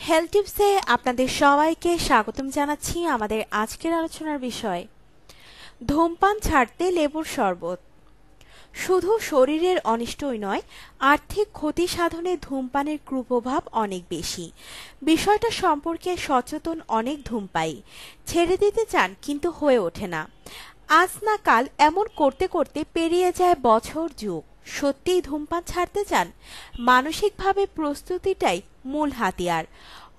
Health টিপসে আপনাদের সবাইকে স্বাগতম জানাচ্ছি। আমাদের আজকের আলোচনার বিষয় ধূমপান ছাড়তে লেবুর শরবত। শুধু শরীরের অনিষ্টই নয়, আর্থিক ক্ষতি সাধনে ধূমপানের কুপ্রভাব অনেক বেশি। বিষয়টা সম্পর্কে সচেতন অনেক ধূমপায়ী, ছেড়ে দিতে চান কিন্তু হয়ে ওঠে না। আজ না কাল এমন করতে করতে পেরিয়ে যায় বছর যুগ। সত্যিই ধূমপান ছাড়তে চান? মানসিকভাবে প্রস্তুতিটাই মূল হাতিয়ার।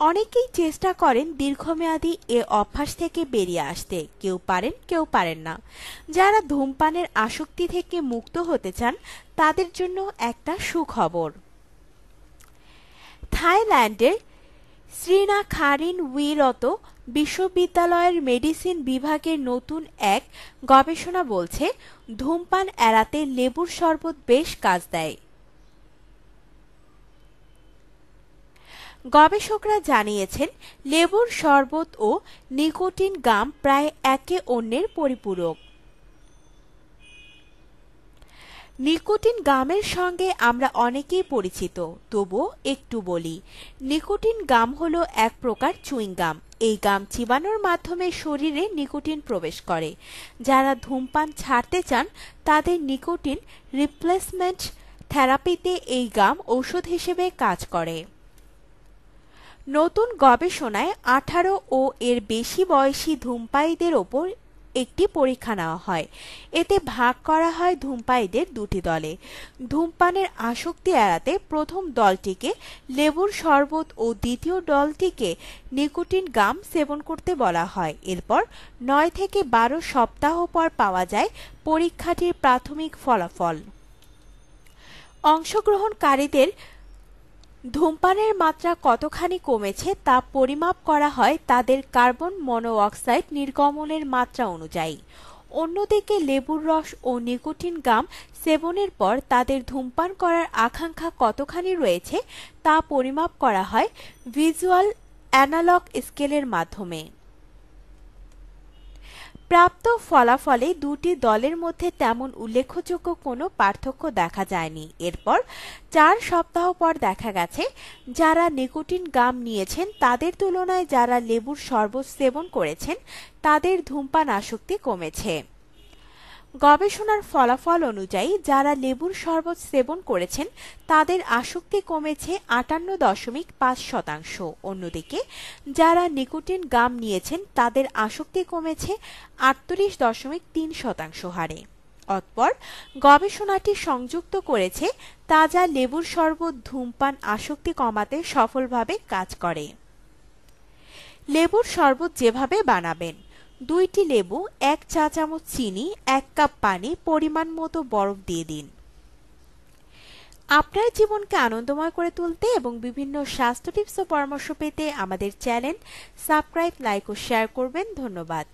অনেকেই চেষ্টা করেন দীর্ঘমেয়াদী এ অভ্যাস থেকে বেরিয়ে আসতে, কেউ পারেন কেউ পারেন না। যারা ধূমপানের আসক্তি থেকে মুক্ত হতে চান তাদের জন্য একটা সুখবর। থাইল্যান্ডের শ্রীনাখারিনউইরত বিশ্ববিদ্যালয়ের মেডিসিন বিভাগের নতুন এক গবেষণা বলছে ধূমপান এড়াতে লেবুর শরবত বেশ কাজ দেয়। গবেষকরা জানিয়েছেন লেবুর শরবত ও নিকোটিন গাম প্রায় একে অন্যের পরিপূরক। নিকোটিন গামের সঙ্গে আমরা অনেকেই পরিচিত, তবুও একটু বলি। নিকোটিন গাম হলো এক প্রকার চুইং গাম। এই গাম চিবানোর মাধ্যমে শরীরে নিকোটিন প্রবেশ করে। যারা ধূমপান ছাড়তে চান তাদের নিকোটিন রিপ্লেসমেন্ট থেরাপিতে এই গাম ঔষধ হিসেবে কাজ করে। নতুন গবেষণায় 18 ও এর বেশি বয়সী ধূমপায়ীদের ওপর একটি পরীক্ষা নেওয়া হয়। এতে ভাগ করা হয় ধূমপায়ীদের দুটি দলে। ধূমপানের আসক্তি এড়াতে প্রথম দলটিকে লেবুর শরবত ও দ্বিতীয় দলটিকে নিকোটিন গাম সেবন করতে বলা হয়। এরপর 9 থেকে 12 সপ্তাহ পর পাওয়া যায় পরীক্ষাটির প্রাথমিক ফলাফল। অংশগ্রহণকারীদের ধূমপানের মাত্রা কতখানি কমেছে তা পরিমাপ করা হয় তাদের কার্বন মনোঅক্সাইড নির্গমনের মাত্রা অনুযায়ী। অন্যদিকে লেবুর রস ও নিকোটিন গাম সেবনের পর তাদের ধূমপান করার আকাঙ্ক্ষা কতখানি রয়েছে তা পরিমাপ করা হয় ভিজুয়াল অ্যানালগ স্কেলের মাধ্যমে। প্রাপ্ত ফলাফলে দুটি দলের মধ্যে তেমন উল্লেখযোগ্য কোনো পার্থক্য দেখা যায়নি। এরপর 4 সপ্তাহ পর দেখা গেছে যারা নিকোটিন গাম নিয়েছেন তাদের তুলনায় যারা লেবুর শরবত সেবন করেছেন তাদের ধূমপান আসক্তি কমেছে। গবেষণার ফলাফল অনুযায়ী যারা লেবুর শরবত সেবন করেছেন তাদের আসক্তি কমেছে 58.5%। অন্যদিকে যারা নিকোটিন গাম নিয়েছেন তাদের আসক্তি কমেছে 38.3% হারে। অতঃপর গবেষণাটি সংযুক্ত করেছে তাজা লেবুর শরবত ধূমপান আসক্তি কমাতে সফলভাবে কাজ করে। লেবুর শরবত যেভাবে বানাবেন: 2টি লেবু, 1 চা চামচ চিনি, 1 কাপ পানি, পরিমাণ মতো বরফ দিয়ে দিন। আপনার জীবনকে আনন্দময় করে তুলতে এবং বিভিন্ন স্বাস্থ্য টিপস ও পরামর্শ পেতে আমাদের চ্যানেল সাবস্ক্রাইব, লাইক ও শেয়ার করবেন। ধন্যবাদ।